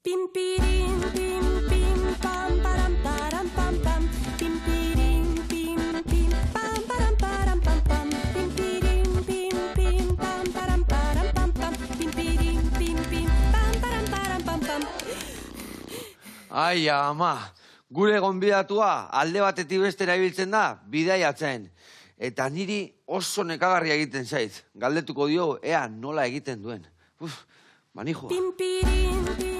Pim pirim pim pim pam param param pam pam. Pim pirim pim pim pam param param pam pam. Pim pirim pim pim pam param param pam pam. Pim pirim pim pim pam param param pam pam. Ai, ama, gure gonbidatua alde batetik bestera ibiltzen da, bidaiatzen. Eta niri oso nekagarria egiten zait. Galdetuko dio, ea nola egiten duen. Manijoa. Pim pirim pim pim.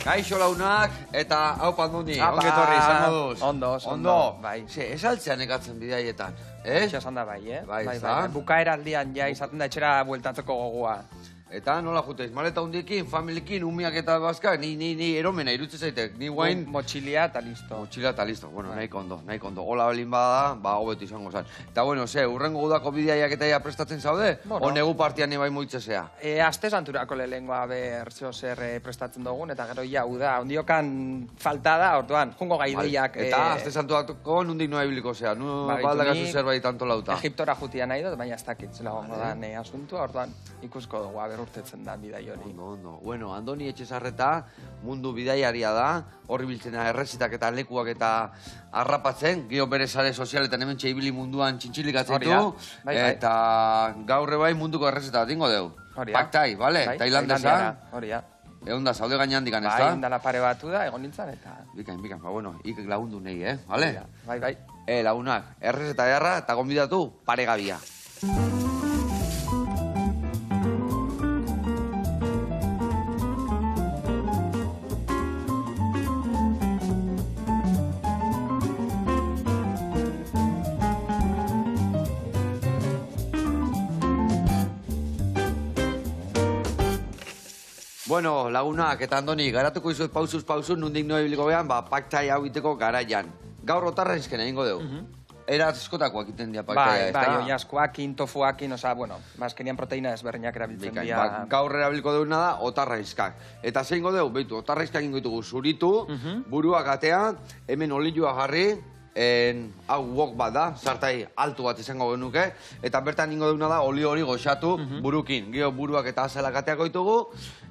Kaixo launak, eta hau panduni, Apa, ongetorri izango duz. Ondo, bai. Ze, esaltzean ekatzen bidaietan, eh? Etxe esan da bai, eh? Bai, ezta? Bukaera aldian ja izaten da etxera bueltatzeko gogoa. Eta nola juteiz, maleta hundiekin, familiekin, umiak eta bazkak, ni eromena irutze zaitek, ni guain... Motxilia eta listo. Motxila eta listo, bueno, nahiko ondo. Hola belin bada, ba, hobetu izango zen. Eta bueno, ze, urrengo udako bidaiak eta ja prestatzen zaude? Bueno. O negu partian bai moitzesea? Aste santurako lehengoa bertzio zer prestatzen dugun, eta gero ja, uda, ondiokan falta da, orduan, jungo gaideiak... Eta aste santuako nundik noa ibiliko zea, nu baldakazu zerbait antolauta. Egiptora jutia nahi dut, baina ez dakit zela gongo da asuntua, orduan ikusko dugu, urtetzen da bidai hori. Ondo. Bueno, Andoni Etxezarreta mundu bidaiaria da, horri biltzena errezitak eta lekuak eta harrapatzen, gio bere sare sozialetan hemen ibili munduan txintxilik atzitu, eta gaurre bai munduko errezeta dingo deu. Paktai, bale? Tailandesa. Hori da. Egon da, zaude gainean dikan, ez da? Bai, indala pare batu da, egon nintzen, eta... Bikain, ba, bueno, ikek lagundu nahi, bale? Bai. Lagunak, errezeta jarra eta gonbidatu paregabia. Bueno, lagunak eta Andoni, garatuko izuet pausuz nundik noa ibiliko behan, paktai hau iteko garaian. Gaur otarra izkena ingo deu. Era askotakoak iten dia paktaia, ez da? Bai, oinazkoakin, tofuakin, oza, bueno, azkenian proteina ezberdinak erabiltzen dira. Gaur erabiliko deuna da otarra izkak. Eta zein ingo deu, behitu, otarra izkak ingo ditugu zuritu, buruak atea, hemen olilua jarri, hau wok bat da, sartai altu bat izango genuke, eta bertan ingo deuna da oli hori goxatu burukin. Gio buruak eta azalak ateako ditugu,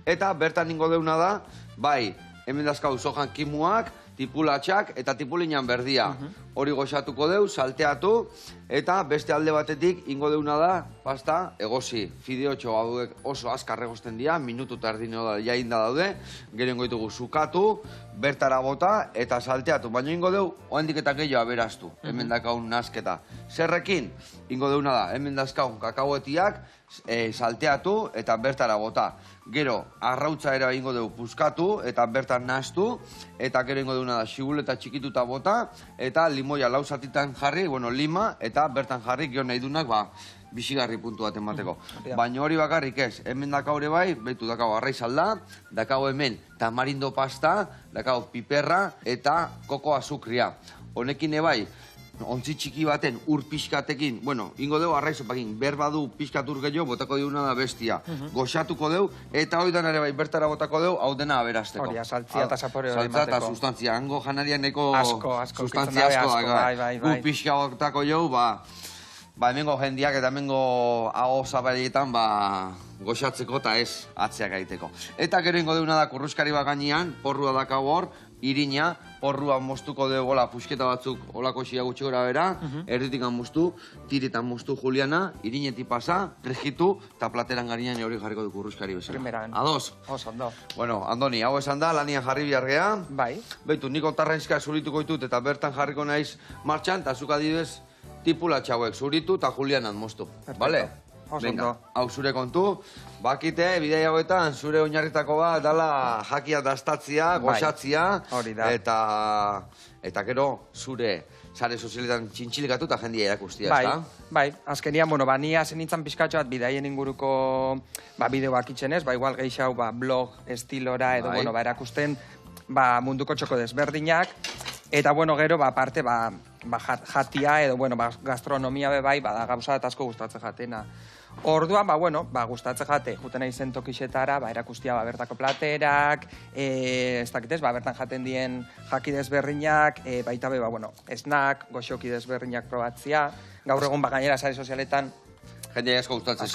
eta bertan ingo deuna da, bai, hemen dazkau sojan kimuak, tipulatxak eta tipulinan berdia. Hori goxatuko deu, salteatu, eta beste alde batetik ingo deuna da, pasta, egosi. Fideotxo hauek oso azkar egosten dira, minutu eta erdino da jainda daude, gero ingo ditugu sukatu, bertara bota eta salteatu. Baina ingo deu, oendik eta gehiago aberaztu, hemen dakaun nasketa. Zerrekin, ingo deuna da, hemen dazkaun kakauetiak, salteatu eta bertara bota. Gero, arrautza ere ingo dugu puskatu eta bertan nahastu, eta gero ingo duguna da xibuleta txikituta bota, eta limoia lausatitan jarri, bueno, lima, eta bertan jarri, gero nahi dunak, bizigarri puntu bat emateko. Baina hori bakarrik ez, hemen dakau ere bai, behitu dakau arraizalda, dakau hemen tamarindo pasta, dakau piperra eta koko azukria. Honekin ebai, ontzi txiki baten ur pixkatekin, bueno, ingo deu arraizopakin, berbadu pixkat ur gehiago, botako deuna da bestia. Goxatuko deu, eta hori ere bai bertara botako deu, hau dena aberasteko. Hori, saltzia eta zapore hori mateko. Saltzia eta sustantzia, hango janarian neko sustantzia asko. Bai. Ur pixka botako jau, hemengo jendiak eta hemengo hau zabaretan, goxatzeko eta ez atzeak gaiteko. Eta gero ingo deuna da kurruskari baganean, porrua dakau hor, irina, porrua moztuko dugu pusketa batzuk olako xia gutxi gora bera, erditikan moztu, tiritan moztu Juliana, irinetik pasa, regitu, eta plateran garinan hori jarriko du kurruskari bezala. Primeran. Ados? Oso, ondo. Bueno, Andoni, hau esan da, lanian jarri bihargea. Bai. Beitu, nik otarrainzka zurituko ditut eta bertan jarriko naiz martxan, eta zuk adibidez tipulatxauek zuritu eta Julianan moztu. Bale? Venga, hau zure kontu, bakite, bidei hauetan, zure oinarritako bat, dala jakia dastatzia, goxatzia, eta gero zure sare sozialetan txintxilikatu eta jendia erakustia, ez da? Bai, azkenian, bueno, ni hazen nintzen pizkatxo bat bidaien inguruko bideoak itxenez, igual gehiago blog estilora edo, bueno, erakusten munduko txoko desberdinak, eta, bueno, gero, aparte, jatia edo, bueno, gastronomia bebai, bada gauza eta asko gustatzen jatena. Orduan, gustatzen jate, juten nahi zen tokixetara, erakustia bertako platerak, ez dakitez, bertan jaten dien jaki desberdinak, baita be, snack, goxoki desberdinak probatzia, gaur egun gainera sare sozialetan, jende asko gustatzen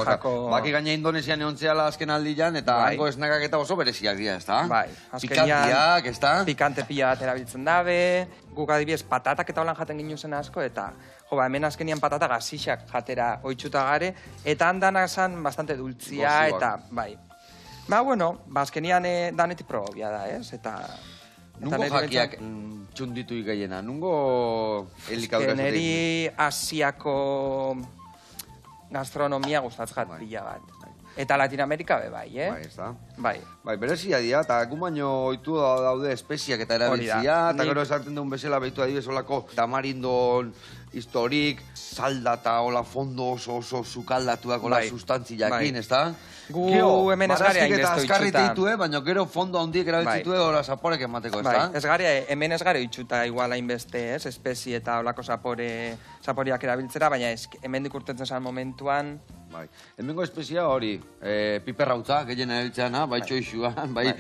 jako. Baki gaina Indonesian egon zehala azken aldian, eta hango esnakak eta oso bereziak dira, ez da? Bai, pikantiak, ez da? Pikante pila bat erabiltzen dabe, guk adibidez patatak eta holan jaten ginen zen asko, eta hemen azkenian patata gazixak jatera oitzuta gare, eta handanak zan bastante dultzia, eta bai. Azkenian danetik probia da, ez? Nungo jakiak txunditu ikaiena? Nungo elikadura zaten? Neri Asiako gastronomia gustatzen jat pila bat. Eta Latinoamerika bai, Bai, ez da? Bai. Bai, berezia dira, eta gu baino oitu daude espeziak eta erabiltzia, eta gero esartzen duen bezala behitu adibidez olako tamarindon historik, salda eta hola fondo oso sukaldatuak hola sustantziakin, ez da? Gu hemen ez garea inezto itxuta. Baina gero fondo handiek erabiltzitue hola zaporek emateko, ez da? Ez garea, hemen ez garea itxuta igual hainbeste, ez? Espezie eta holako zaporiak erabiltzera, baina hemen dikurtetzen zen momentuan. Bai, hemengo espezia hori, piperrautza, gehien erabiltzeana, bai txoixuan, bai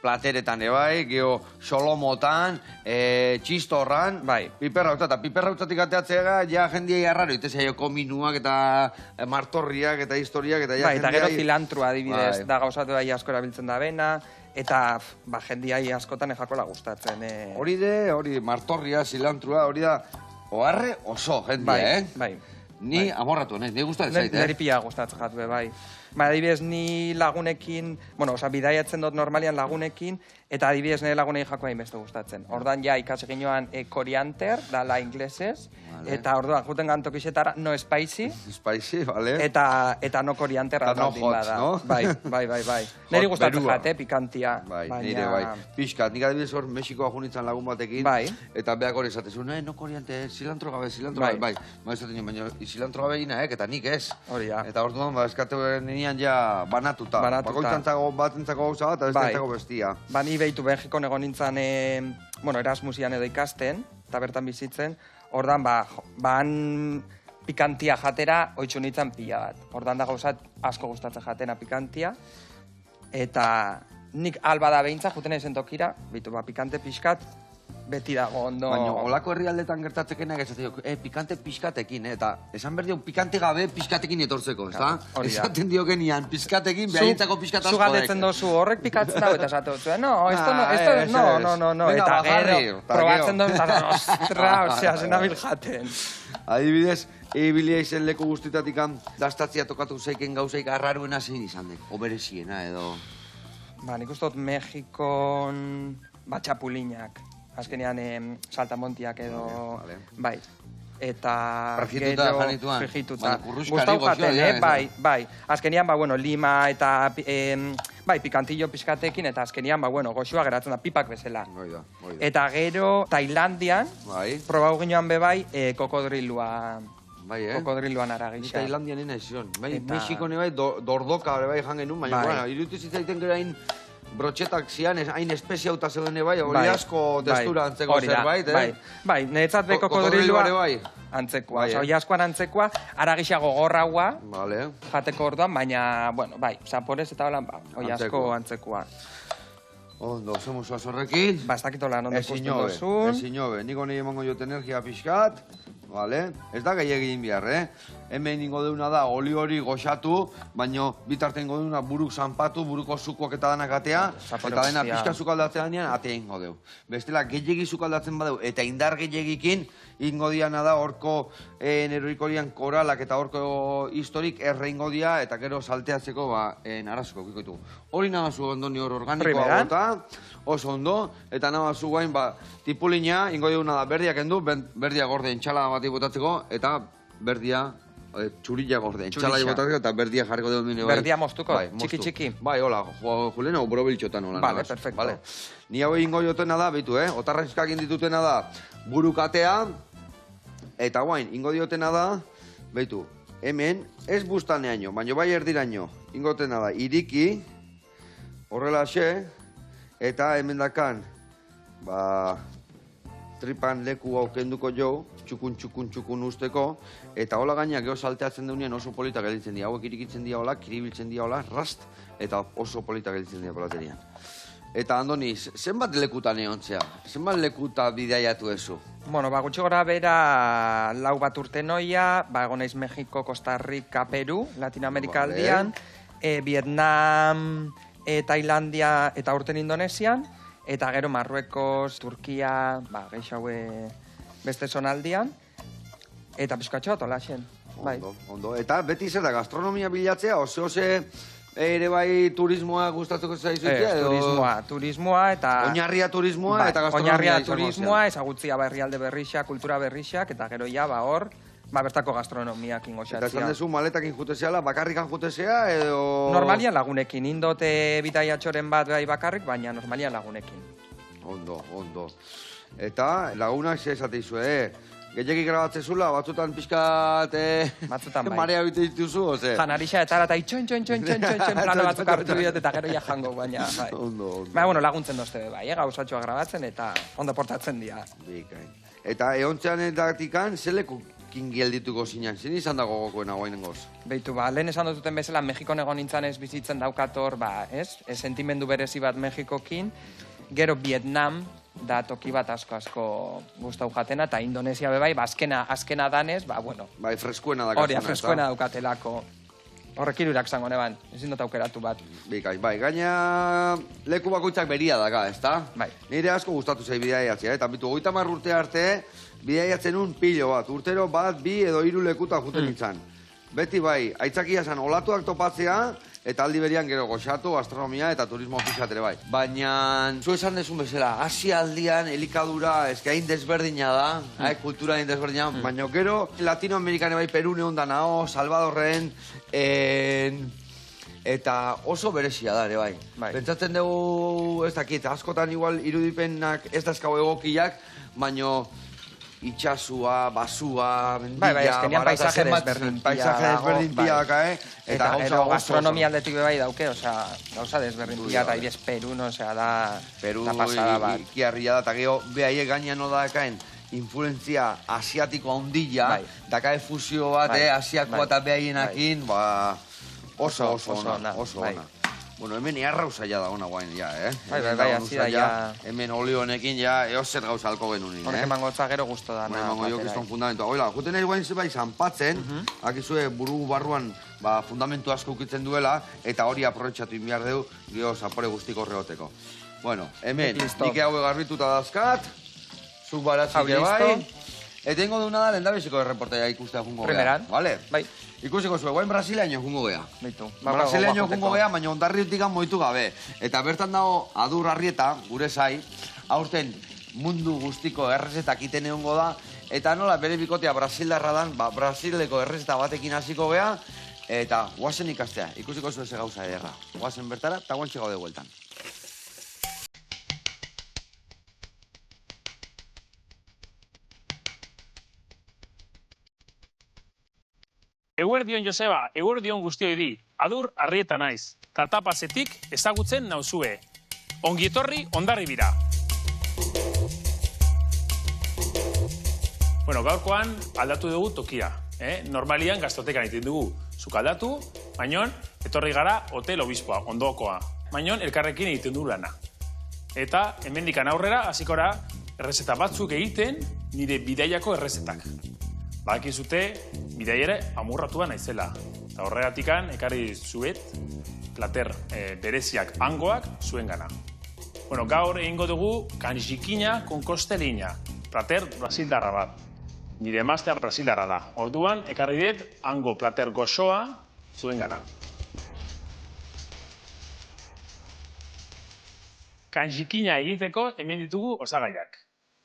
plateretan, bai, geho solomotan, txistorran, piperrautza, eta piperrautzatik ateatzea, ja jendiai arraro, itezea joko minuak eta martorriak eta historiak, eta ja jendiai... Bai, eta gero zilantrua adibidez, da gauzatu bai asko erabiltzen da bena, eta jendiai askotan ejakola gustatzen. Hori martorria, zilantrua, hori da, oharre oso jendia, Bai. Ni amorratu, ni gustatzen zait, Neri pila gustatzen jatu, bai. Adibidez, ni lagunekin, bidaiatzen dut normalian lagunekin, eta adibidez nire lagunei jako hainbeste gustatzen. Ordan ja ikasi ginoan korianter, dala inglesez, eta orduan juten gantokixetara no spicy. Spicy, vale. Eta no korianter aldin bada. No? Bai. Neri gustatzen jate, pikantia. Bai, nire, bai. Piskat, nik adibidez hor Mexikoa junitzen lagun batekin, eta beak hori esatezu, no korianter, silantro gabe, bai. Baina silantro gabe gina, eta nik ez. Hori, ja. Eta orduan, eskatu nian ja banatuta. Bakoitzantzako batentzako gauza bat, eta bestentzako bestia. Ni behitu Belgikon egon nintzen, Erasmusian edo ikasten, eta bertan bizitzen, ordan, ban pikantia jatera, oitzu nintzen pila bat. Ordan da gauzat asko gustatzen jatena pikantia, eta nik alba da behintza, juten ezen tokira, pikante pixkat, beti dago ondo... Baina, olako herrialdetan gertatzekenak esatzen pikante pixkatekin, eta esan behar dio pikante gabe pixkatekin etortzeko, ez da? Esaten dio genian, pixkatekin, behaintzako pixkatazko dek. Zugaldetzen dozu horrek pikatzen dago, eta esatu dut, no, eta gero, probatzen dut, eta ostra, osea, zenabil jaten. Adibidez, ibilia izen leku guztitatik dastatzia tokatu zeiken gauzaik arraruena zein izan dek, obereziena edo... Nik uste dut Mexikon txapulinak. Azkenean saltamontiak edo... Bai. Eta... Frigituta janituan. Frigituta. Gustau jaten, bai. Azkenean, lima eta... Bai, pikantillo pizkatekin, eta azkenean, goxua geratzen da pipak bezala. Eta gero, Tailandian, probau ginoan bebai, kokodrilua... Kokodriluan aragisa. Ni Tailandian nena izion. Mexiko bai, dordoka bai jangen nun, baina, irutu zitzaiten gero brotxetak zian, hain espezia auta zeuden bai, hori asko testura antzeko zerbait, Bai, niretzat be kokodrilua antzekoa, hori askoan antzekoa, aragisa gogorraua, jateko orduan, baina, bai, zaporez eta holan, hori asko antzekoa. Ondo, zemuzu azorrekin. Ez dakito lan ondo ikusten dozun. Ezinobe, niko nahi emango jot energia pixkat, ez da gehiagin behar, Hemen ingo deuna da oli hori goxatu, baina bitarte ingo deuna buruk zanpatu, buruko zukoak eta danak atea, eta dena pixka zukaldatzen denean, atea ingo deu. Bestela, gehiagi zukaldatzen badeu, eta indar gehiagikin, ingo diana da horko nerurikorian koralak eta horko historik erre ingo dia, eta gero salteatzeko narazko kikoitu. Hori namazu ondoni hor organikoa gota, oso ondo, eta namazu guain, tipulina, ingo deuna da berdiak endu, berdia gorde entxala bati botatzeko, eta berdia txurilla gorde, entxala botatzeko, eta berdia jarriko dugu dune. Berdia moztuko, txiki-txiki. Bai, hola, Julena, brobiltxotan hola. Vale, perfecto. Ni hau ingo jotena da, beitu, otarraizkak inditutena da, burukatea, eta guain, ingo diotena da, beitu, hemen, ez bustaneaino, baina bai erdiraino, ingo jotena da, iriki, horrela xe, eta hemen dakan, tripan leku hau kenduko jo, txukun usteko, eta hola gaina geho salteatzen deunean oso polita gelditzen dira. Hauek irikitzen dira hola, kiribiltzen dira hola, rast, eta oso polita gelditzen dira polaterian. Eta Andoni, zenbat lekutan egontzea? Zenbat lekuta bidaiatu ezu? Bueno, gutxi gora bera 4 bat urte noia, egon naiz Mexiko, Costa Rica, Peru, Latinoamerika aldian, Vietnam, Tailandia eta urten Indonesian, eta gero Marruekos, Turkia, geixaue beste zonaldian, eta pizkatxo bat olaxen. Ondo. Eta beti zer da, gastronomia bilatzea, ose ere bai turismoa gustatuko zaizuetia? Turismoa eta... Oinarria turismoa eta gastronomia Oinarria turismoa, ezagutzia herrialde berrixak, kultura berrixak, eta gero ja, hor, bertako gastronomiak ingoxatzia. Eta esan dezu maletakin jutezeala, bakarrikan jutezea edo... Normalian lagunekin, indote bidaiatxoren bat bai bakarrik, baina normalian lagunekin. Ondo. Eta lagunak ze esate izue, gehiagik grabatzezula, batzutan pixkat... Batzutan bai. Marea bite dituzu, oze? Janarixa eta ara itxoin, plano batzuk hartu bidot eta gero ja jango, baina... Ondo. Laguntzen dozte bai, gauzatxoa grabatzen eta ondo portatzen dira. Bikain. Eta eontzean edatikan, zeleko gelditu zinan, zin izan dago gokoena guainengoz? Beitu, lehen esan dututen bezala, Mexikon egon nintzen ez bizitzen daukator, sentimendu berezi bat Mexikokin, gero Vietnam, da toki bat asko gustau jatena, eta Indonesia bebai, azkena danez, bueno. Bai, freskuena dakazuna. Hori, freskuena daukatelako. Horrek irurak zango neban, ezin dut aukeratu bat. Bai, gaina leku bakoitzak beria daka, ezta? Bai. Nire asko gustatu zei bidaiatzea, eta bitu 30 urte arte, bidaiatzen un pilo bat, urtero bat, 2 edo 3 lekuta juten nintzen. Beti bai, aitzakia zan olatuak topatzea, eta aldi berian gero goxatu, gastronomia eta turismo ofiziatere bai. Baina, zu esan desun bezala, Asia aldian, elikadura, eske hain desberdina da, kultura hain desberdina, baina gero Latinoamerikane bai Perune ondanao, Salvadorren, eta oso berezia da ere bai. Pentsatzen dugu, ez dakit, askotan igual irudipenak ez dazkau egokiak, baina itxasua, basua, mendilla, paisaje desberdin pia daka, eta gero gastronomia aldetik bebai dauke, gauza desberdin pia, eta irez Peru, da pasada bat. Peru ikiarria da, eta gero behaiek gainean dakaen influenzia asiatiko handilla, dakae fusio bat, asiakoa eta behaienakin, oso ona. Bueno, hemen earrauza ja da ona guain, ja, Bai, hasi da, ja. Hemen olio honekin, ja, eozer gauza alko genunin, Horrek emangotza gero guztu da. Emango jo kiston fundamentua. Oila, juten nahi guain zebai zanpatzen, akizue buru barruan fundamentu asko ukitzen duela, eta hori aprobetxatu inbiar deu, gio zapore guztiko horregoteko. Bueno, hemen, nik hau garbituta dazkat, zuk baratzik bai, eta ingo deuna da lendabiziko erreportaia ikustea jungo gea. Primeran. Vale? Bai. Ikusiko zuen, guain brasileño jungo gea. Beitu. Brasileño jungo gea, baina ondarriutikan moitu gabe. Eta bertan dago Adur Arrieta, gure zai, aurten mundu guztiko errezetak iten egongo da, eta nola bere bikotea Brasildarra dan, Brasileko errezeta batekin hasiko gea, eta guazen ikastea, ikusiko zuen ze gauza ederra. Guazen bertara, eta guantxe gaude bueltan. Eguerdion Joseba, eguerdion guztioi di, Adur Arrieta naiz. Tatapazetik ezagutzen nauzue. Ongietorri Hondarribira. Bueno, gaurkoan aldatu dugu tokia. Normalian gaztotekan egiten dugu. Zuk aldatu, baina etorri gara Hotel Obispoa, ondokoa. Baina elkarrekin egiten du lana. Eta hemendikan aurrera, hasiko errezeta batzuk egiten nire bidaiako errezetak. Badakizute, bidaiere amurratua naizela. Eta horregatikan, ekarri zuet, plater bereziak hangoak zuen gana. Bueno, gaur egingo dugu canjiquinha con costelina, plater brasildarra bat. Nire emaztea brasildarra da. Orduan, ekarri dit, hango plater goxoa zuen gana. Canjiquinha egiteko hemen ditugu osagaiak.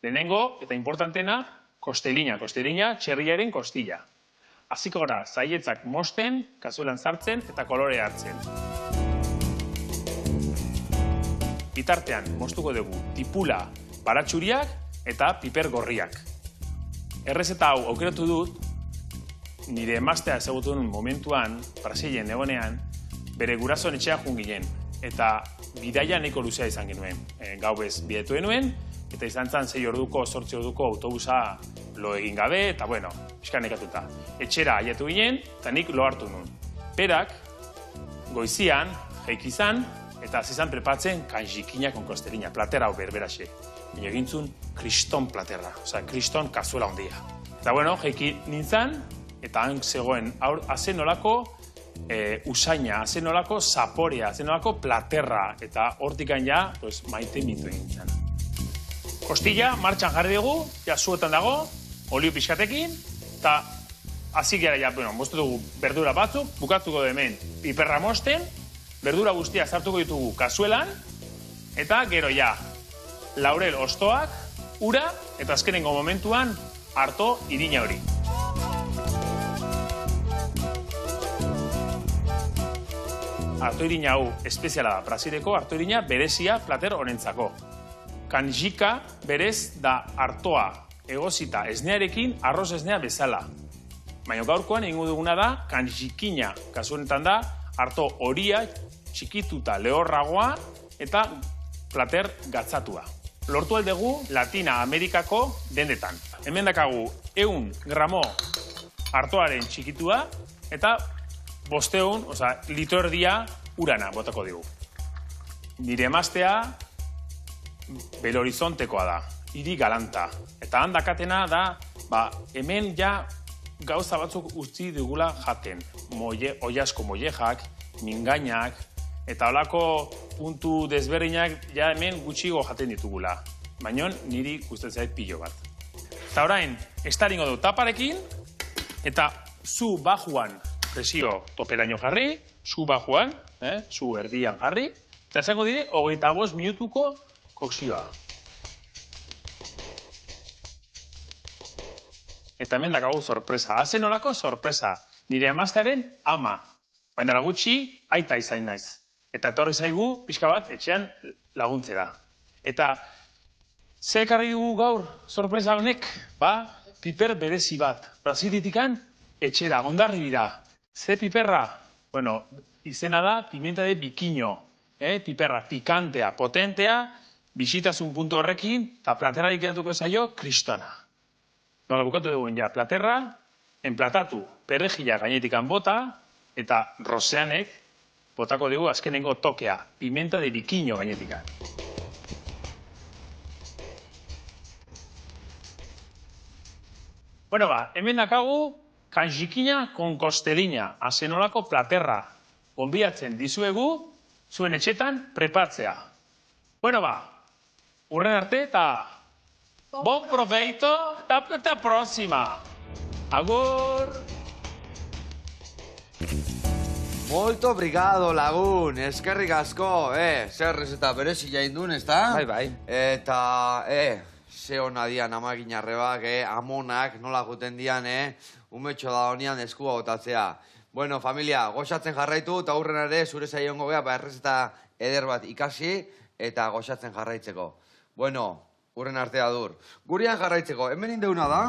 Lehenengo, eta importantena, kostelina, txerriaren kostilla. Hasiko gara, zaietzak mosten, kazuelan sartzen eta kolore hartzen. Bitartean, mostuko dugu tipula baratxuriak eta piper gorriak. Errezeta hau aukeratu dut, nire emaztea ezagutu duen momentuan, Brasilen egonean, bere gurasoen etxea jun ginen. Eta bidaia nahiko luzea izan genuen. Gau bez bidatu genuen, eta izan zen 6 orduko, 8 orduko autobusa lo egin gabe, eta bueno, pixka nekatuta. Etxera aiatu ginen, eta nik lo hartu nun. Berak, goizian, jaiki izan, eta zizan prepatzen kanjikina con costelina, platera hau berberaxe. Baina egintzun kriston platerra, osea, kriston kazuela ondia. Eta bueno, jaiki nintzen, eta han zegoen hazen nolako usaina, hazen nolako zaporea, hazen nolako platerra, eta hortikan ja, pues, maite mintu egin zen. Kostilla, martxan jarri dugu, ja zuetan dago, olio pixkatekin, eta hasi gara ja, bueno, moztu dugu berdura batzuk, bukatuko da hemen piperra mosten, berdura guztia sartuko ditugu kazuelan, eta gero ja, laurel ostoak, ura, eta azkenengo momentuan, arto irina hori. Arto irina hau espeziala da, Brasileko arto irina berezia plater honentzako. Kanjika berez da artoa egozita esnearekin arroz esnea bezala. Baina gaurkoan egingo duguna da kanjikina, kasu honetan da arto horia txikituta lehorragoa eta plater gatzatua. Lortu aldegu Latina Amerikako dendetan. Hemen dakagu 100 gramo artoaren txikitua eta 500, osea, litro erdia urana botako digu. Nire emaztea Belo Horizontekoa da, hiri galanta. Eta handakatena da, hemen ja gauza batzuk utzi dugula jaten. Oiasko mollejak, mingainak, eta holako puntu desberdinak ja hemen gutxigo jaten ditugula. Baina niri gustatzen zait pilo bat. Eta orain, estaringo du taparekin, eta zu bajuan presio toperaino jarri, zu bajuan, zu erdian jarri, eta esango dire, 25 minutuko kokzioa. Eta hemen dakagu sorpresa. Hazen olako sorpresa. Nire emaztearen ama. Baina gutxi, aita izain naiz. Eta etorri zaigu, pixka bat, etxean laguntzera. Eta ze ekarri dugu gaur sorpresa honek? Piper berezi bat. Brasilitikan etxera, ondarri dira. Ze piperra? Bueno, izena da pimienta de piquiño. Piperra pikantea, potentea, bisitasun puntu horrekin, eta platerarik edatuko zaio, kristona. Nola bukatu dugun ja, platerra, enplatatu, perejila gainetikan bota, eta roseanek botako dugu azkenengo tokea, pimienta de piquiño gainetikan. Bueno, hemen dakagu kanjikina con costelina, azenolako platerra. Gonbiatzen dizuegu, zuen etxetan prepatzea. Bueno, urren arte eta bon proveito eta próxima. Agur! Molto obrigado, lagun, eskerrik asko, zer ez eta berezi jaindun, ez da? Bai. Eta, ze hona dian amaginarrebak, amonak, nola guten dian, umetxo da honian eskua botatzea. Bueno, familia, goxatzen jarraitu, eta hurren ere, zure zaiongo geha, errezeta eder bat ikasi, eta goxatzen jarraitzeko. Bueno, hurren artea dur. Gurian jarraitzeko, hemen indeuna da,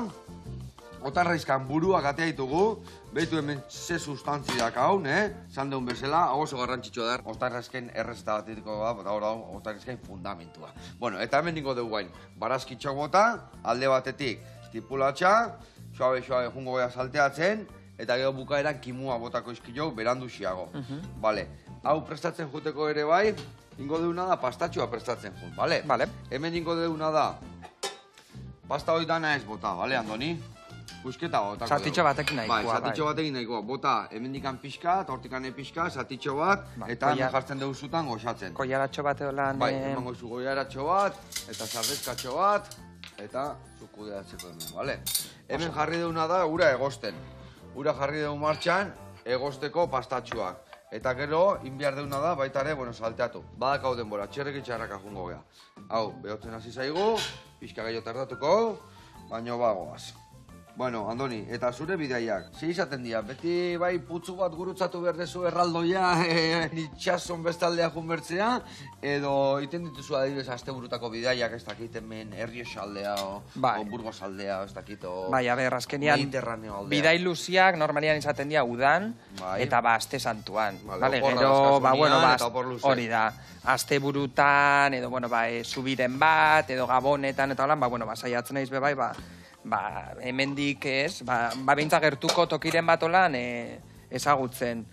otarraizkan buruak atea ditugu, behitu hemen ze sustantzi dakaun, zan deun bezala, hau oso garrantzitsua da, otarraizken errezeta bat ditiko da, eta hor da, otarraizken fundamentua. Bueno, eta hemen ningo dugu gain, barazkitxok bota, alde batetik, stipulatxa, suabe jungo geha salteatzen, eta gero bukaeran kimua botako izkilok beranduxiago. Bale, hau prestatzen juteko ere bai, ingo deuna da pastatxoa prestatzen jut, bale? Bale. Hemen ingo deuna da, pasta hori dana ez bota, bale, Andoni? Busketa botako dugu. Zatitxo batekin nahikoa, bai. Zatitxo batekin nahikoa, bota, hemendikan pixka, hortikane pixka, zatitxo bat, eta hemen jartzen dugu zutan goxatzen. Koiaratxo bat eolan... Bai, hemen goizu goiaratxo bat, eta sardezkatxo bat, eta zukudeatzeko hemen, bale? Hemen jarri deuna da, ura egosten. Ura jarri dugu martxan, egosteko pastatxoak. Eta gero, inbiar deuna da, baita ere, salteatu. Badakau denbora, txerrek itxarraka jungo geha. Hau, behotzen hasi zaigu, pixka gehiago tardatuko, baino bagoaz. Bueno, Andoni, eta zure bidaiak, ze izaten dira? Beti bai putzu bat gurutzatu behar dezu erraldoia, itxason bestaldea junbertzea, edo iten dituzu adibidez asteburutako bidaiak, ez dakit hemen Errioxa aldea, o Burgos aldea, ez dakit, o Bai, a ber, azkenian, Mediterraneo aldea. bidai luziak normalian izaten dira udan, eta aste santuan. Vale, Gero, eta opor luze. hori da, aste burutan, edo, zubiren bat, edo gabonetan, eta holan, saiatzen naiz bebai, hemendik ez, bintza gertuko tokiren bat olan ezagutzen.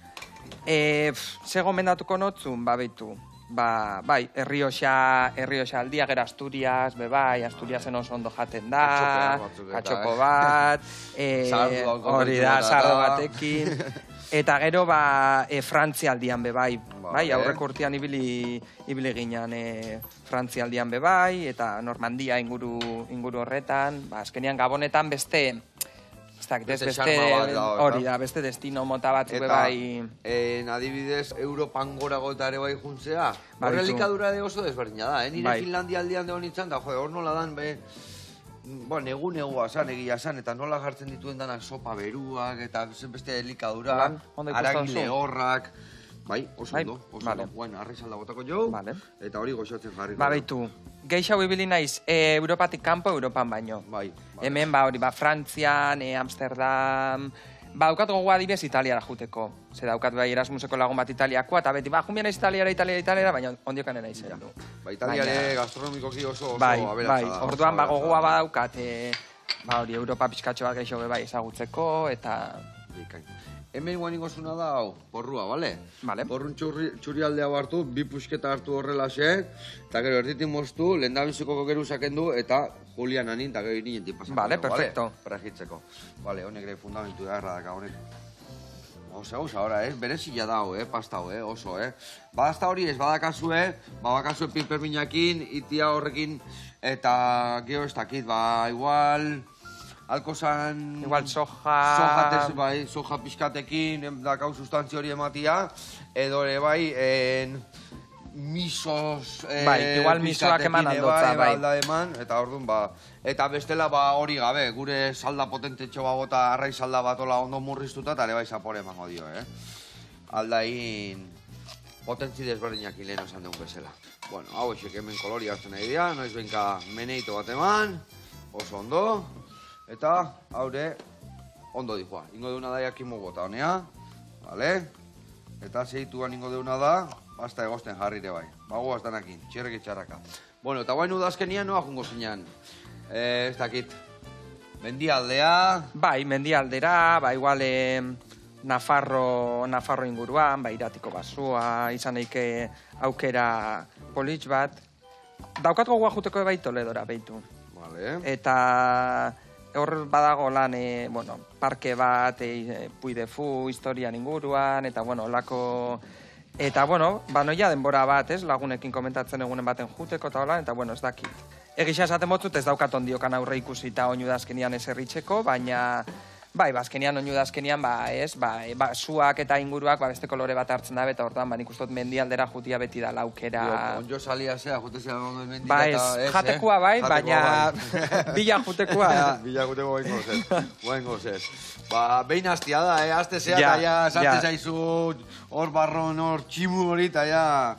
Ze gomendatuko notzun, behitu. Bai, Errioxa aldia, gero Asturias, bebai, Asturiasen oso ondo jaten da, katxoko bat, hori da, sardo batekin, eta gero Frantzia aldian bebai, bai, aurreko urtean ibili ginen Frantzia aldian bebai, eta Normandia inguru horretan, azkenean Gabonetan beste hori da, beste destino mota batzuk bebai. Eta, adibidez, Europan gorago eta ere bai juntzea, horre likadura de oso desberdina da, nire Finlandia aldean de honitzen da, hor nola dan, negu-negua zan, egia zan, eta nola jartzen dituen danak sopa beruak, eta beste elikadura, aragile horrak, bai, oso ondo, guen, arrizalda botako jo, eta hori goxatzen jarriko. Baitu, geixau ibili naiz, Europatik kanpo, Europan baino. Hemen, hori, Frantzian, Amsterdam, daukat gogoa adibidez Italiara juteko. Ze daukat Erasmuseko lagun bat Italiakoa, eta beti, jumbien naiz Italiara, baina ondiokan naiz heldu. Italiare gastronomikoki oso aberatza da. Orduan gogoa badaukat, hori, Europa pixkatxo bat geixo bebai ezagutzeko, eta... Hemen guan ingozuna da, porrua, bale? Porrun txuri aldea hartu, bi pusketa hartu horrelaxe, eta gero erditin moztu, lehendabiziko geru sakendu, eta Julian anin, eta gero irinentik pasako. Bale, perfecto. Prajitzeko. Bale, honek ere fundamentu da erradaka, honek. Osa, ora, berezila da, pasta, oso, Badazta hori ez, badakazue piperminakin, itia horrekin, eta gero ez dakit, igual... Alkozan... Igual soja... Soja pixkatekin, dakau sustantzia hori ematia, edo ere bai, misos... igual misoak eman aldotza, bai. Eta orduan, eta bestela hori gabe, gure salda potentetxo bota, arrai salda batola ondo murriztuta, eta ere bai zapore emango dio, Aldain potentzi desberdinak hileno esan dugun bezala. Bueno, hau esek hemen kolori hartzen nahi dira, noiz benka meneito bat eman, oso ondo. Eta, haure, ondo dihua. Ingo deuna da jakimo bota honea, bale? Eta zeituan ingo deuna da, basta egosten jarrire bai. Bagoaz danakin, txerrek itxarraka. Bueno, eta guain udazkenian noa jungo zinean. Ez dakit, mendialdea... Bai, mendialdera, igual Nafarro inguruan, Iratiko basua, izan eike aukera politx bat. Daukat gogoa juteko bai Toledora, behitu. Vale. Eta... Hor badago lan, parke bat, Puy de Fu, historian inguruan, eta, lako... Eta, noia denbora bat, lagunekin komentatzen egunen baten juteko eta holan, eta, ez dakit. Egisa esaten botzut ez daukat ondiokan aurre ikusi eta oinu dazkenian ez erritxeko, baina... azkenian oinu dazkenian, suak eta inguruak, beste kolore bat hartzen da, eta hortan, nik ustot mendialdera jutia beti da laukera... Onjo salia zea, jute zea gondo mendila eta... Jatekua baina... Bila jutekua. Bila jutekua guaingo zez. Behin hastia da, haste zea, eta ja, esate zaizu hor barron, hor tximu hori, eta ja...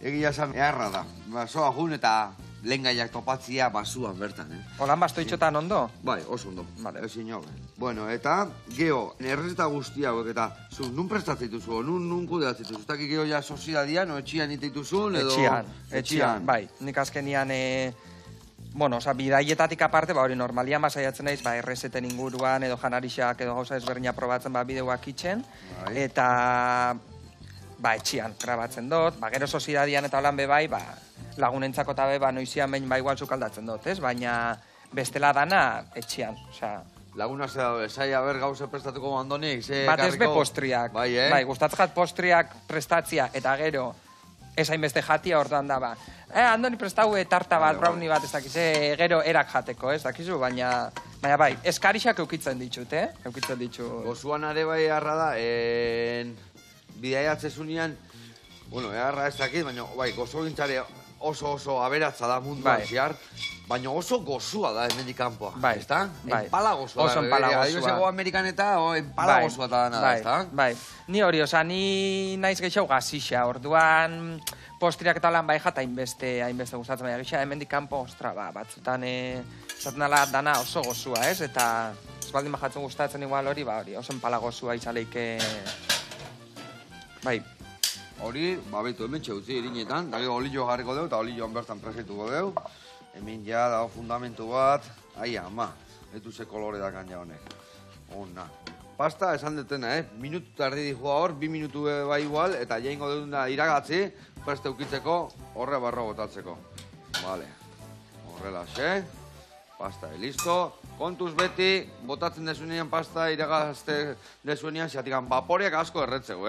Egia esan, eharra da. Soa jun eta... Lengaiak topatzia basuan bertan, Holan bastoitxotan ondo? Bai, oso ondo. Ezin jo. Bueno, eta, geho, errezeta guztia hauek eta, nun prestatzen dituzu, nun kudeatzen dituzu? Zutaki geho ja sozidadian, o etxian itituzun, edo... Etxian, bai. Nik azkenian, bidaietatik aparte, hori normalian basaiatzen naiz, errezeten inguruan, edo janarixak, edo gauza ezberdina probatzen, bideoak itxen, eta... etxian, grabatzen dut, gero sozidadian eta holan bebai, lagunentzako eta beba noizian behin igual sukaldatzen dut, baina bestela dana etxian, osea... Laguna ze da, esai haber gauze prestatuko Andonik, ze karriko... Bat ez be postriak, gustatzat postriak prestatzia, eta gero, esain beste jatia orduan da, Andoni prestau tarta bat, brownie bat, ez dakiz, gero erak jateko, ez dakizu, baina bai, eskarixak eukitzen ditut, eukitzen ditut. Gozuan are bai harra da, bidaiatze zunean, eharra ez dakit, baina gozo gintzare oso aberatza da munduan ziar, baina oso gozua da hemendik kanpoa, ezta? Enpala gozua da. Oso enpala gozua. Adibesego Amerikan eta enpala gozua da dana da, ezta? Bai, ni hori, ni naiz gehiago gazixa, orduan postriak eta lan bai jata hainbeste gustatzen baina gehiago hemendik kanpo, ostra, batzutan zaten ala dana oso gozua, ez? Eta baldin bajatzen gustatzen igual hori, oso enpala gozua izaleike... Bai. Hori, behitu, hemen txeutzi irinetan, da gero olio jarriko deu, eta olioan bertan presetuko deu. Hemen ja, dago fundamentu bat, ama, etu ze kolore dakan ja honek. Ona. Pasta, esan detena, minutu tardi dihua hor, 2 minutu bai igual, eta jaingo dut iragatzi, preste ukitzeko, horre barro botatzeko. Vale. Horrela, pasta, listo. Kontuz beti, botatzen desunean pasta, iragazte desunean, xatikan vaporeak asko erretzegu,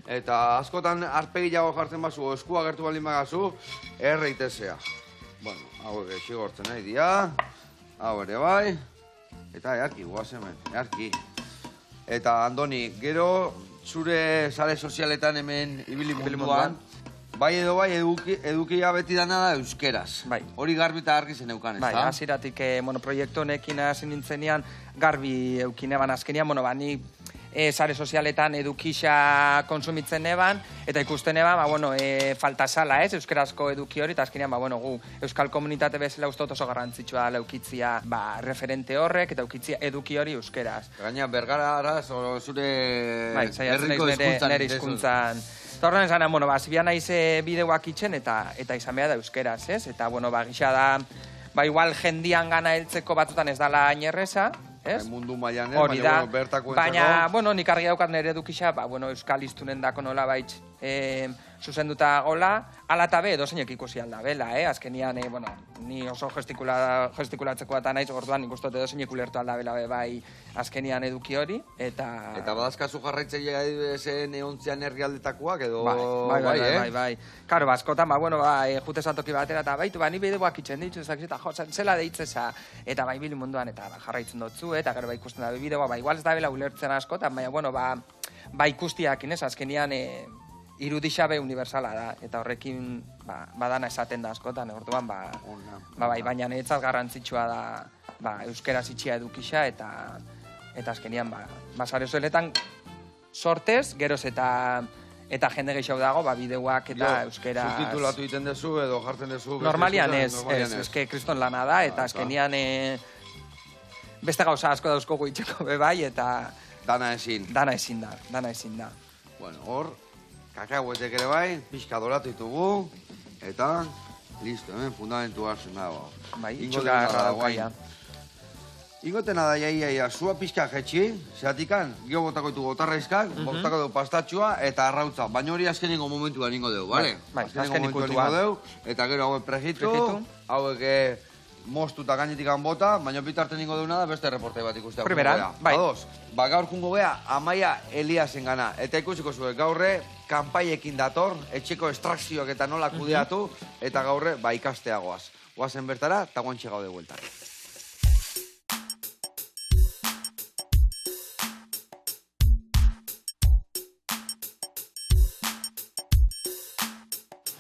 Eta askotan arpegiago jartzen bazu, eskua gertu baldin magazu, erreitezea. Bueno, hau ere, xigortzen nahi dia, hau ere bai, eta earki, guaz hemen, earki. Eta Andoni, gero, zure sare sozialetan hemen ibili munduan, bai edo bai, edukia beti dana da euskeraz. Hori garbi eta argi zen eukan, ez da? Bai, aziratik, proiektu honekin hasi nintzenean, garbi eukineban azkenean, ni sare sozialetan edukisa konsumitzen eban, eta ikusten eban, falta sala, euskerazko eduki hori, eta azkenean, gu euskal komunitate bezala uste oso garrantzitsua leukitzia referente horrek, eta eukitzia eduki hori euskeraz. Gaina, bergara zure herriko hizkuntzan. Eta horren esan, zibian naiz bideoak itxen eta izan behar da euskeraz, ez? Eta, gisa da, igual jendian gana heltzeko batzutan ez dala ainerreza, ez? Mundu mailan, hori da, bertako baina, nik argi daukat nire edukisa, euskal iztunen dako nola baitz zuzenduta gola, ala eta be, edozeinek ikusi aldabela, azkenian, ni oso gestikulatzeko eta naiz, orduan nik uste edozeinek ulertu aldabela bai azkenian eduki hori, eta... Eta badazkazu jarraitzea zen eontzean herrialdetakoak, edo... Bai. Karo, askotan, jute zatoki batera, eta baitu, ni bideoak itxen ditzu, eta zela deitzeza, eta bai bili munduan, eta jarraitzen dutzu, eta gero ikusten da bideoa, igual ez da bela ulertzen askotan, baina, ikustiakin, azkenian irudixabe universala da, eta horrekin badana esaten da askotan, orduan, baina niretzat garrantzitsua da euskera zitxia edukisa, eta azkenian, sare sozialetan sortez, geroz eta jende gehiago dago, bideoak eta euskera... Subtitulatu egiten dezu edo jartzen dezu... Normalian ez, kriston lana da, eta azkenian beste gauza asko dauzko guitzeko bebai, eta... Dana ezin. Dana ezin da. Bueno, hor, kakahuetek ere bai, pixka doratu ditugu, eta listo, hemen fundamentu hartzen dago. Itxura erra daukaia. Ingotena da iaia, zua pixka jetxi, zehatikan, gio botako ditugu otarraizkak, botako dugu pastatxua eta arrautza, baina hori azkenengo momentuan ingo dugu, bale? Azkenengo momentuan ingo dugu, eta gero hauek prejitu, hauek mostuta gainetikan bota, baina bitarten ingo duguna da beste reportai bat ikustea. Primeran, bai. Ados, gaur jungo bea, Amaia Eliasen gana, eta ikusiko zuen gaurre, kanpaiekin dator, etxeko estrakzioak eta nola kudeatu, eta gaurre, ikasteagoaz. Oazen bertara, eta guantxe gaude bueltan.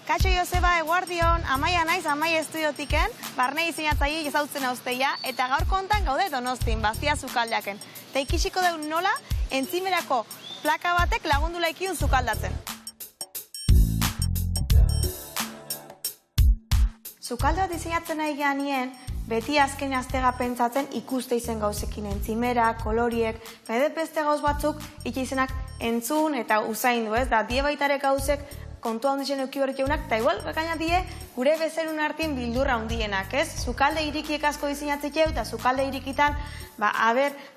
Kaixo Joseba, eguardion, Amaia naiz, Amaia estudiotiken, barne diseinatzaile ezautzen hauzteia, eta gaur kontan gaude Donostin, Bastia sukaldeaken. Eta ikisiko deun nola, entzimerako plaka batek lagundu laikiun sukaldatzen. Sukalde bat diseinatzen nahi geanien, beti azken aztega pentsatzen ikuste izen gauzekin entzimera, koloriek, beste gauz batzuk, ikizenak entzun eta usaindu, ez da, die baitare gauzek, kontua ondizien euki horret jaunak, eta igual, bakaina die, gure bezerun artien bildurra hundienak, ez? Sukalde irikiek asko diseinatzek jau, eta sukalde irikitan,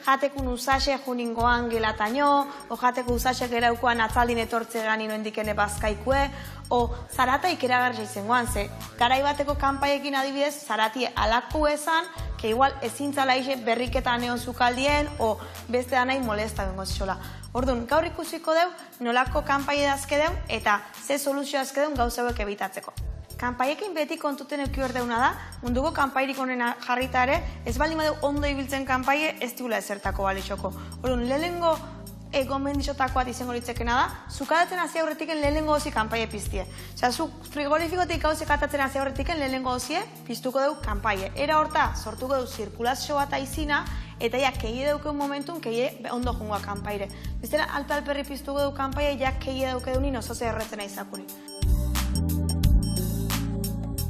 jatekun usaxe juningoan gelataino, o jatekun usaxe geraukoan atzaldin etortze gani noendikene bazkaikue, o zarata ikeragarra izangoan, ze garaibateko kanpaiekin adibidez, zarati alaku esan, que igual ezintzala ixe berriketan egon sukaldien, o beste da nahi molesta bengo zixola. Orduan, gaur ikusiko deu, nolako kanpai edazke deu, eta ze soluzio azke deu gauza hauek ebitatzeko. Kanpaiekin beti kontuten euki berdeuna da, munduko kanpairik onena jarrita ere, ez baldin badeu ondo ibiltzen kanpaie ez digula ezertako balixoko. Orduan, lehenengo gomendixotakoat izango litzekena da, zukatatzen hasi aurretiken lehenengo hozi kanpaie piztie. Osea, zuk frigorifikotik gauze katatzen hasi aurretiken lehenengo hozie piztuko dugu kanpaie. Era horta, sortuko dugu zirkulazio bat aizina, eta ja, keie daukeun momentun, keie ondo jungoa kanpaire. Biztera, alperri piztuko dugu kanpaie, ja, keie dauke dunin oso zerretzen aizakuni.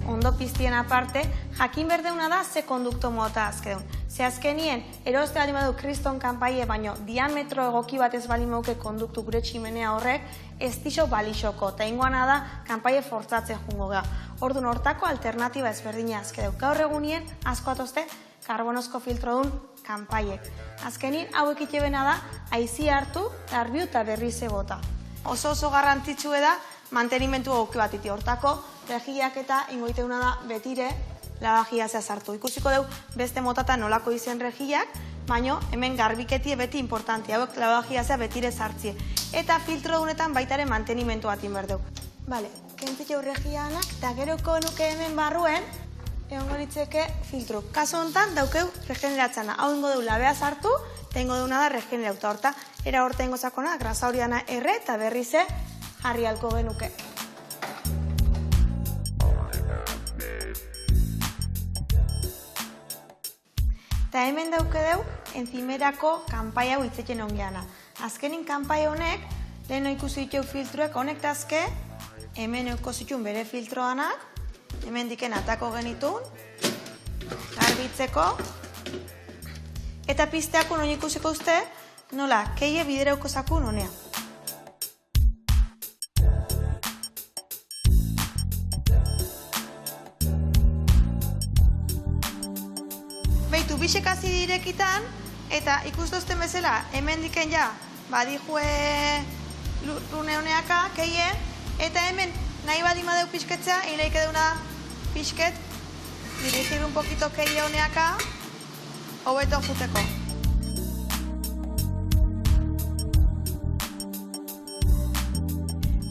Ondo piztien aparte, jakin berdeuna da ze kondukto mota azkedeun. Ze azkenien, eroste bali badu kriston kanpaie, baino diametro egoki batez bali mauke konduktu gure tximenea horrek, ez dixo balixoko, eta ingoana da kanpaie fortzatzen jungo ga. Orduan hortako alternatiba ezberdina azkedeu. Gaur egunien, asko atozte, karbonozko filtro dun kanpaiek. Azkenin, hauek itebena da, haizi hartu, garbiu eta berrize bota. Oso garrantzitsu da, mantenimentu egoki bat iti hortako, regiak eta ingoiteuna da betire lavajia sartu. Ikusiko dugu beste motata nolako izen regiak, baino hemen garbiketie beti importanti, hauek lavajia betire sartzie. Eta filtro dunetan baitaren mantenimentu bat inberdeu. Bale, kentziteu regianak, eta geroko nuke hemen barruen, egongo litzeke filtro. Kaso honetan daukeu regeneratzana. Hau ingo dugu labea sartu, eta ingo duguna da regenerauta. Horta, era horta ingo zakona, grasa horiana erre, eta berrize jarri halko genuke. Eta hemen dauke deu, enzimerako kanpai hau itzeken ongeana. Azkenin kanpai honek, lehen ikusi ditu filtruek, honek tazke, hemen ikusi ditun bere filtroanak, hemen diken atako genitun, garbitzeko, eta pizteakun honi ikusiko uste, nola, keie bidereuko zakun honea. Beitu, bisek hasi direkitan, eta ikustozten bezala, hemen diken ja, badijue rune honeaka, keie, eta hemen nahi badima deu pixketzea, ineik eduna pixket, dirigir un poquito keie honeaka, hobeto juteko.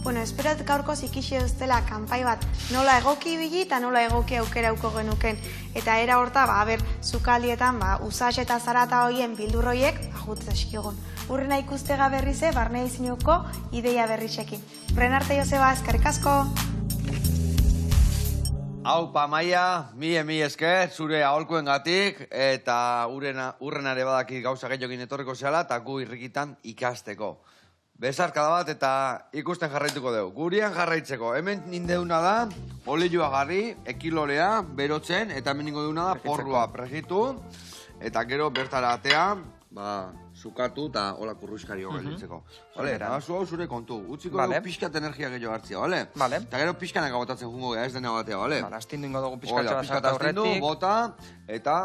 Bueno, esperat gaurko zikixi duztela kanpai bat nola egoki ibili eta nola egoki aukerauko genuken. Eta era horta, zukaldietan, usaz eta zarata hoien bildurroiek, jutz eskiogun. Urrena ikustega berrize, barne izinuko ideia berrizekin. Urren arte Joseba, eskerrik asko! Aupa, Maia, mi esker, zure aholkuengatik, eta urrenare badaki gauza gehiokin etorriko zehala, eta gu irrikitan ikasteko. Bezarkada bat eta ikusten jarraituko dugu. Gurian jarraitzeko, hemen nindeuna da, oleioa garri, ekilolea, berotzen, eta hemen nindeuna da, porrua pregitu, eta gero bertara atea, sukatu eta hola kurruiskari gelditzeko. Bale, nagazu hau zure kontu, utziko dugu pixkat energia gehiago hartzia, bale? Bale. Eta gero pixkanak agotatzen jungo geha, ez dena batea, bale? Bale, astindu ingo dugu pixkatxa bat astindu, bota, eta,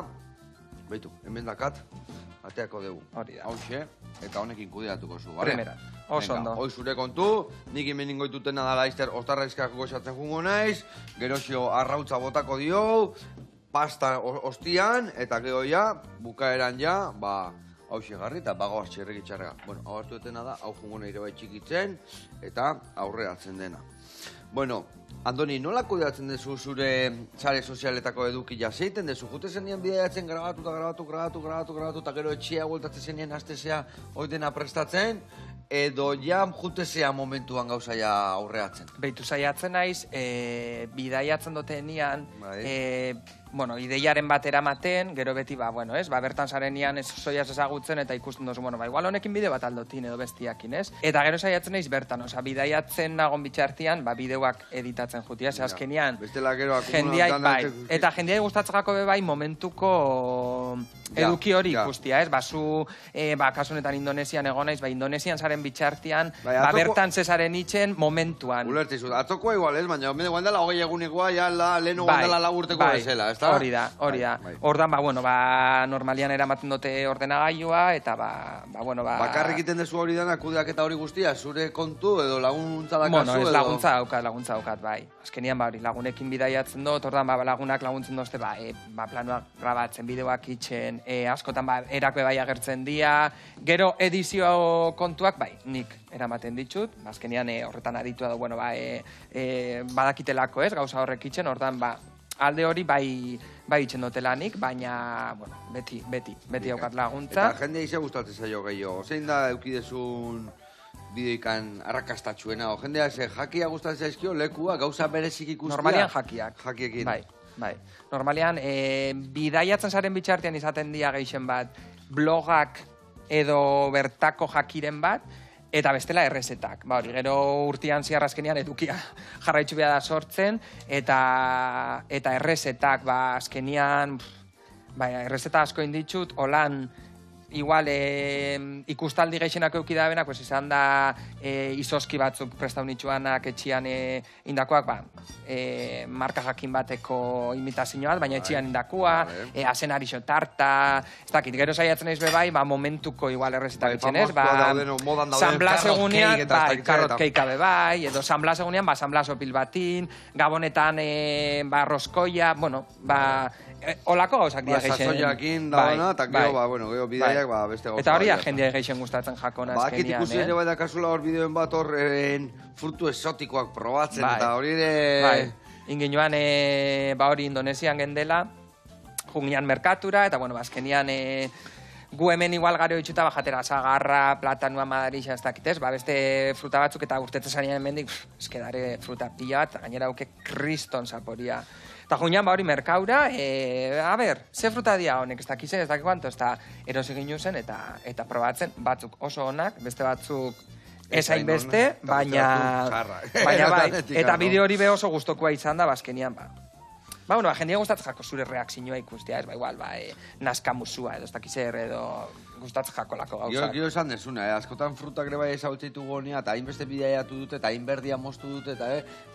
behitu, hemen dakat, ateako dugu. Hori da. Hauxe, eta honekin kudeatuko zu, bale? Primera, oso ondo. Hoi zure kontu, nik hemen ingoitutena da laizter ostarraizkak goxatzen jungo naiz, gerozio arrautza botako dio, pasta ostian, eta gero ja, bukaeran ja, hauxe garri eta bagoaz txerregitxarrega. Bueno, hau hartu etena da, hau jungo nahi bai txikitzen, eta aurreatzen dena. Bueno, Andoni, nola kudeatzen dezu zure sare sozialetako edukia? Zeiten dezu, jute zenien bideatzen grabatu, eta gero etxea gueltatzen zenien astezea hoi dena prestatzen, edo ja jutezea momentuan gauza ja aurreatzen? Beitu saiatzen naiz, bidaiatzen dutenian, ideiaren bat eramaten, gero beti, bertan zarenian ez zoiaz ezagutzen eta ikusten dozu, igual honekin bideo bat aldotin edo bestiakin, ez? Eta gero saiatzen naiz bertan, bidaiatzen nagon bitxartian, bideoak editatzen jutia, ze azkenian, jendiai gustatzeko bai momentuko eduki hori ikustia, ez? Zu, kasunetan Indonesian egon naiz, Indonesian zaren bitxartian, bertan zezaren itxen momentuan. Ulertizut, atzokoa igual, ez? Baina, guan dela, hogei egunekoa, ja, lehenu guan dela lagurteko bezala, ez da? Hori da. Ordan, normalian eramaten dute ordenagailua, eta, Bakarrik iten dezu hori dena, kudeak eta hori guztia, zure kontu edo laguntza dakazu edo? Ez laguntza daukat, bai. Azkenian, lagunekin bidaiatzen dut, ordan, lagunak laguntzen dozte, planoak grabatzen, bideoak itxen, askotan, erakbe bai agertzen dira, gero edizio kontuak, nik eramaten ditut, azkenian horretan aditua da, badakitelako ez, gauza horrek itxen, ordan, alde hori bai itxen dutelanik, baina, bueno, beti daukat laguntza. Eta jendea izan gustatzen zaio gehiago. Zein da eukidezun bideoikan arrakastatxuena? Jendea jakia gustatzen zaizkio, lekua, gauza berezik ikustia? Normalian jakiak. Jakiekin. Bai. Normalian, bidaiatzen zaren bitxartean izaten dira gehien bat, blogak edo bertako jakiren bat, eta bestela errezetak. Ba, hori, gero urtean ziarrazkenean edukia jarraitzu behar da sortzen, eta errezetak, ba, azkenean, errezeta asko inditxut, holan, igual ikustaldi gehienak euki da benak, pues izan da izoski batzuk prestaunitxuanak etxian indakoak, marka jakin bateko imitazio bat, baina etxian indakua, azenarixo tarta, ez dakit, gero saiatzen naiz bebai, momentuko igual errezetak etxen ez, San Blas egunean, karrot keika bebai, edo San Blas egunean, San Blas opil batin, gabonetan roskoia, bueno, olako gauzak dira geixen. Sasoiakin dagoena, eta gero bidaiak beste gauza. Eta hori jendea geixen gustatzen jakon azkenian, Akit ikusi ere bai dakazula hor bideoen bat horren frutu esotikoak probatzen, eta hori ere... Inginuan, hori Indonesian gendela, jungian merkatura, eta azkenian gu hemen igual garo itxuta bajatera zagarra, platanua, madarixa, ez dakitez, beste fruta batzuk eta urtetzen zanean hemendik, eskedare fruta pila bat, gainera auke kriston zaporia. Eta junean hori merkaura, ze fruta dia honek, ez dakizen, ez dakik kuanto, ez da erosi ginu zen eta probatzen batzuk oso onak, beste batzuk ezain beste, baina bai, eta bideo hori be oso gustokoa izan da, bazkenian jendia gustatzen jako zure reakzioa ikustea, ez igual, naskamusua edo ez dakizer edo gustatzen jako lako gauzak. Gio esan desuna, askotan frutak ere bai ezautzitu gonea, eta hainbeste bidaiatu dute, eta hainberdia moztu dute, eta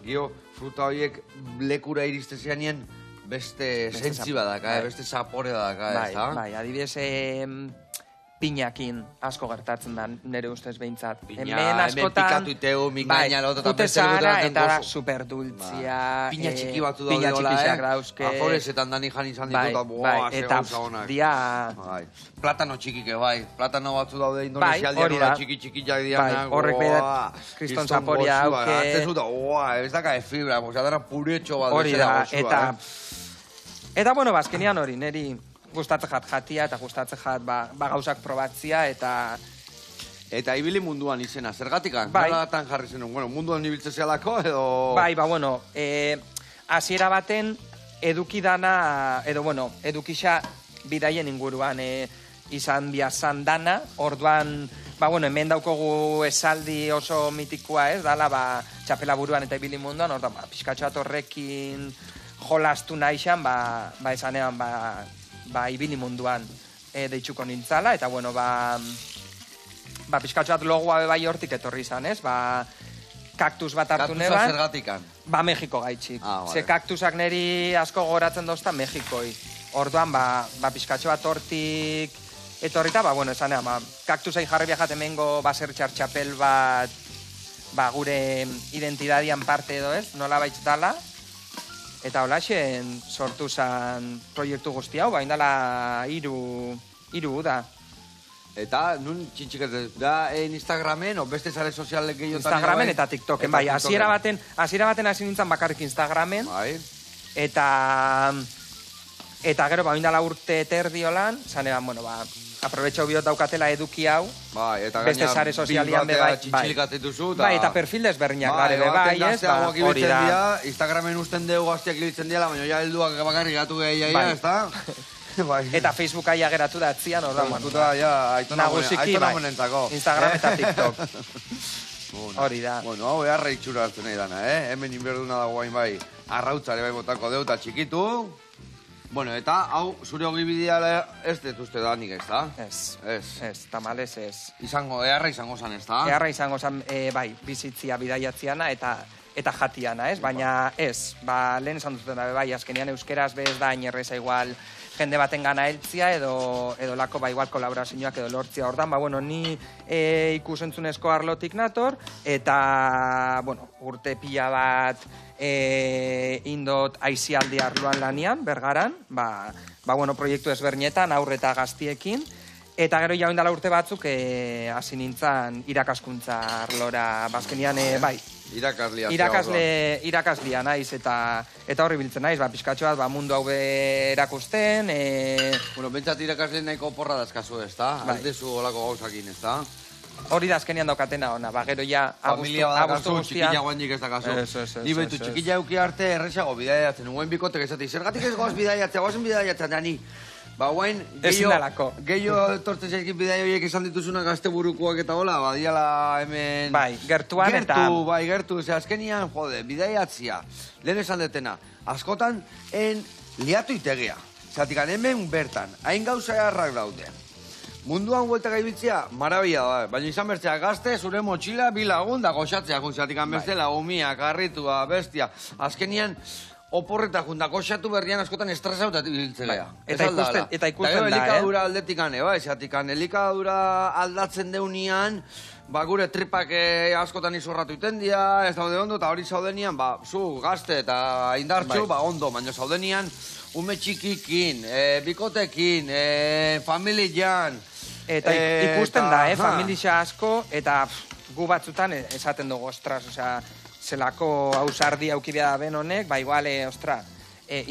gio fruta horiek lekura iriste zeanien beste zentzi badaka, beste zapore badaka, ez da? Bai, adibidez, piñakin asko gertatzen da nire ustez behintzat. Hemen pikatu iteu, mingaina, eta beste eta da superdultzia. Piña txiki batzu daude dola, aforezetan dani jan izan dituta, ze gauza honak. Dia... Platano txikike, platano batzu daude Indonesia aldean, txiki-txikiak dianak, horrek behar, kriston zaporia hauke... Hartzezu da, ez daka de fibra, dara puretxo bat. Hori da, eta bueno, bazkenian hori, niri... Gustatzen jatia eta gustatzen gauzak probatzia eta... Eta ibili munduan izena, zergatikan? Nolatan jarri zen, munduan ibiltze zealako edo... hasiera baten edukidana, edo edukisa bidaien inguruan izan biazan dana, orduan, hemen daukogu esaldi oso mitikoa ez, dala, txapela buruan eta ibili munduan, orduan, pixkatxoat horrekin jolastu naixan, esanean, ibili munduan deitxuko nintzala, eta pixkatxoat logoa bai hortik etorri izan, ez? Kaktus bat hartu neban. Kaktusa zergatikan? Mexiko gaitxik. Ze kaktusak niri asko goratzen dozta Mexikoi. Orduan, pixkatxo bat hortik etorrita, esanean, kaktusai jarri biajat emengo basertxar txapel bat gure identidadian parte edo ez, nola baitzdala. Eta holaxen sortu zen proiektu guzti hau, indala hiru da. Eta nun txintxikatzen, da Instagramen, o beste sare sozialek gehiotan? Instagramen eta TikToken, hasiera baten hasi nintzen bakarrik Instagramen. Eta gero, indala urte eterdiolan, zanean, aprobetxau biot daukatela eduki hau, beste sare sozialian eta perfil desberdinak gare bebai, ez? Hori da. Instagramen usten dugu gaztiak ilitzen diala, baina ja helduak bakarrik gatu gehiagia, ez da? Eta Facebook aia geratu da atzian, orduan. Nagusiki, Instagram eta TikTok. Hori da. Hau eharra itxura hartu nahi dana, hemen inberduna dagoain bai, arrautzare bai botako deuta txikitu. Eta hau, zure hogi bideala ez detuzte da nik ez da? Ez, tamalez ez. Eharra izango zan ez da? Eharra izango zan, bizitzia bidaiatziana eta jatiana, ez? Baina ez, lehen esan duzuten da, azkenian euskeraz bez da inerreza igual jende baten gana heltzia edo lako igual kolaborazioak edo lortzia. Ordan, ni ikusentzunezko arlotik nator eta, urte pila bat indot aizialdi arloan lanian, bergaran, proiektu ezberdinetan, aurre eta gaztiekin, Eta gero jaun dela urte batzuk hasi nintzen irakaskuntza arlora, bazkenian, bai, irakaslia naiz eta horri biltzen naiz, pixkatxo bat mundu hau erakusten. Bueno, bentsat irakasle nahiko porra dazkazu ez da? Aldezu olako gauzakin ez da? Hori da azkenian daukatena ona, gero ja familia badakazu, txikila guandik ez dakazu. Ni betu txikila euki arte erresago bidaiatzen, nuen bikotek ezatik, zergatik ez goaz bidaiatzen, goazen bidaiatzen, da ni. Ba, guain, gehiago etortzen zaizkin bidai horiek izan dituzuna gazte burukoak eta hola, badiala hemen... Bai, gertuan eta... Gertu, ze azkenian, jode, bidaiatzia, lehen esan detena, askotan, liatu itegea. Zatikan, hemen bertan, hain gauza errak daude. Munduan huelta gaibiltzea, marabila da, baina izan bertzea gazte, zure motxila, bilagun da goxatzea, zatikan bestela, umia, karritua, bestia, azkenian... Oporreta junta, goxatu berrian askotan estresa eta biltzea. Eta ikusten da, elikadura aldetikane, bai, zatikan, elikadura aldatzen deunian, gure tripak askotan izorratu iten dia, ez daude ondo, eta hori zaudenian, zu gazte eta indartxu, ondo, baina zaudenian, ume txikikin, bikotekin, familian. Eta ikusten da, familia asko, eta gu batzutan esaten dugu, ostras, osea, zelako hausardi aukidea da ben honek, igual, ostra,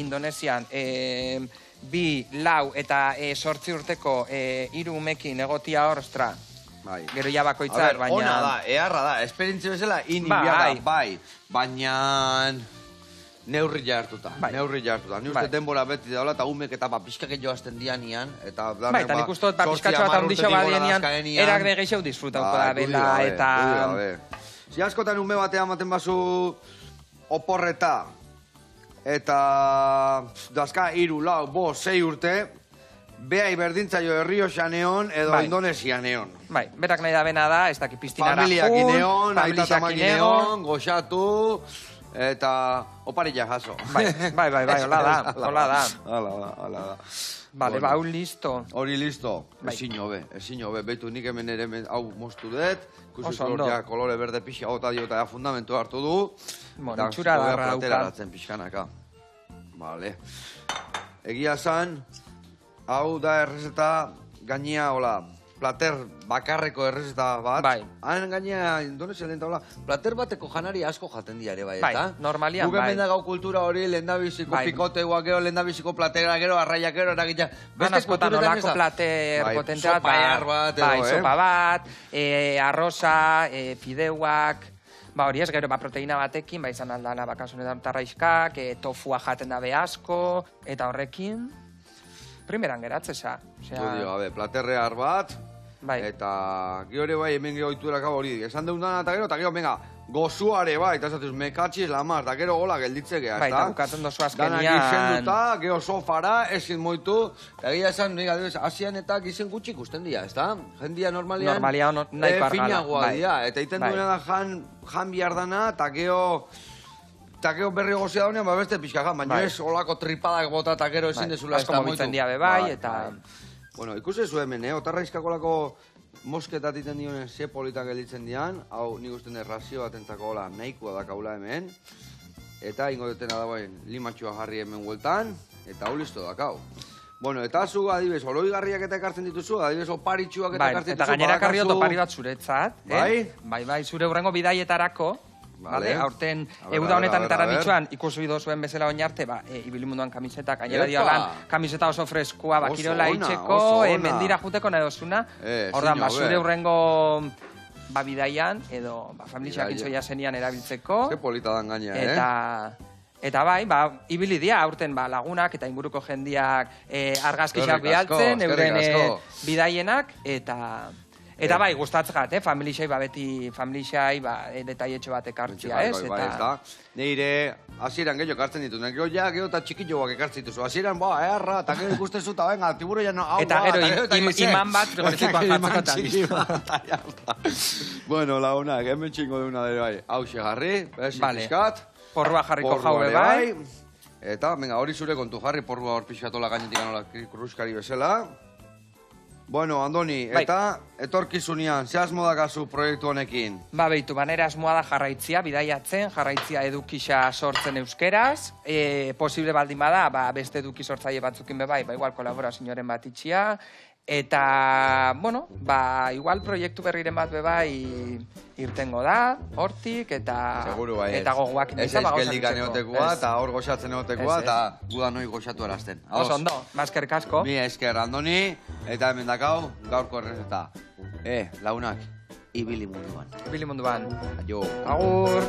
Indonesian, 2, 4 eta 8 urteko 3 umekin egotia hor, ostra, gero ja bakoitzak, baina... Ona da, eharra da, esperientzia bezala, inibiada, baina... Neurri jartuta. Ni uste denbora beti daula, eta umek eta pixkak joazten dianian, eta... Eta nik uste dut pixkatxo bat handixo badienean, erak de gehiago disfrutauko da bela, eta... Si askotan ume batean maten bazu oporreta, eta dazka 3, 4, 5, 6 urte, behai berdintzaio Errioxa neon edo Indonesia neon. Bai, berak nahi da bena da, ez daki piztinara jun, familiak ineon, aitatamak ineon, goxatu, eta oparilla jaso. Bai, hola da. Hala da. Bale, hau listo. Hori listo. Ezin hobe. Beitu nik hemen ere hau moztu dut. Ikusi kolore berde pixa gota dio eta fundamentu hartu du. Itxura darra dauka. Plateratzen pixkanaka. Bale. Egia zan, hau da errezeta gainea, hola, plater bakarreko errezeta bat. Bai. Han gainea, Indonesia lehen taula, plater bateko janari asko jaten dira ere, bai, eta? Bai, normalian, bai. Gugen gau kultura hori, lehendabiziko pikoteua gero, lehendabiziko platera gero, arraia gero, eragitea. Askotan olako plater potente bat, sopa bat, arroza, fideuak, hori ez, gero, proteína batekin, izan aldana bakasunetan tarraizkak, tofua jaten dabe asko, eta horrekin, primeran geratzeza. Platerrear bat, eta gero hemen gehoiturak hori, esan deundan eta gero, venga, gozuare eta esatuz, mekatxiz lamar, eta gero gola gelditze geha, eta bukatzen dozu azkenian... Danak gizen duta, gero sofara, ezin moitu, eta gira esan, asian eta gizen gutxi ikusten dira, ez da? Jendia normalian nahi pargala. Finagoa dira, eta iten duena da jan bihar dana, eta gero berri gozia daunean, beste pixka jan, baina ez olako tripadak bota eta gero ezin dezula ez da moitu. Asko mobitzen dia bebai, eta... Bueno, ikusezu hemen, otarraizkako lako mosketat iten dionen ze politak gelditzen dian, hau nik usten razio bat entzako hola nahikoa dakaula hemen, eta ingo detena dagoen limatxua jarri hemen hueltan, eta hau listo dakau. Bueno, eta zu adibes, oloigarriak eta ekartzen dituzu, adibes oparitxuak eta ekartzen dituzu, eta gainera karri opari bat zuretzat, bai, zure hurrengo bidaietarako, aurten eguda honetan eta raditxuan ikusi dozuen bezala oin arte, ibilimunduan kamisetak, gainera diolan kamiseta oso freskoa, kirola itxeko, mendira juteko nahi dozuna, ordan, zure hurrengo bidaian, edo familiak itxoia zenian erabiltzeko. Ze polita dan gaina, Eta bai, ibili dia, aurten lagunak eta inguruko jendiak argazkixak bialtzen, euren bidaienak, eta bai, gustatzgat, familixai, beti familixai, detaietxo bat ekartzia, ez? Neire, hasieran gehiago ekartzen ditu, gero eta txikilloak ekartzen dituzu, hasieran, eharra, eta gero ikustezu, eta venga, tiburo ya no, hau, eta gero, iman bat, frigorizikoan jatzeko eta Bueno, lagunak, hemen txingo deuna dere bai, hau xegarri, pixkat, porrua jarriko jaue bai, eta, venga, hori zure kontu jarri, porrua hor pixkatola gainetik anola kruskari bezala. Bueno, Andoni, eta etorkizunean, ze asmo dakazu proiektu honekin? Beitu, banera asmoa da jarraitzia, bidaiatzen, jarraitzia edukisa sortzen euskeraz, posible baldin bada, beste eduki sortzaile batzukin bebai, igual kolaborazioaren bat itxia, Eta, bueno, igual proiektu berriren bat bai irtengo da, hortik, eta Seguru bai. eta gogoak Ez geldikan egotekoa, eta hor goxatzen egotekoa, eta guda noi goxatu erazten. Oso ondo, mazker kasko. Mi esker Andoni, eta hemen dakau, gaurko errezeta. Launak, ibili munduan. Ibili munduan. Aio. Agur!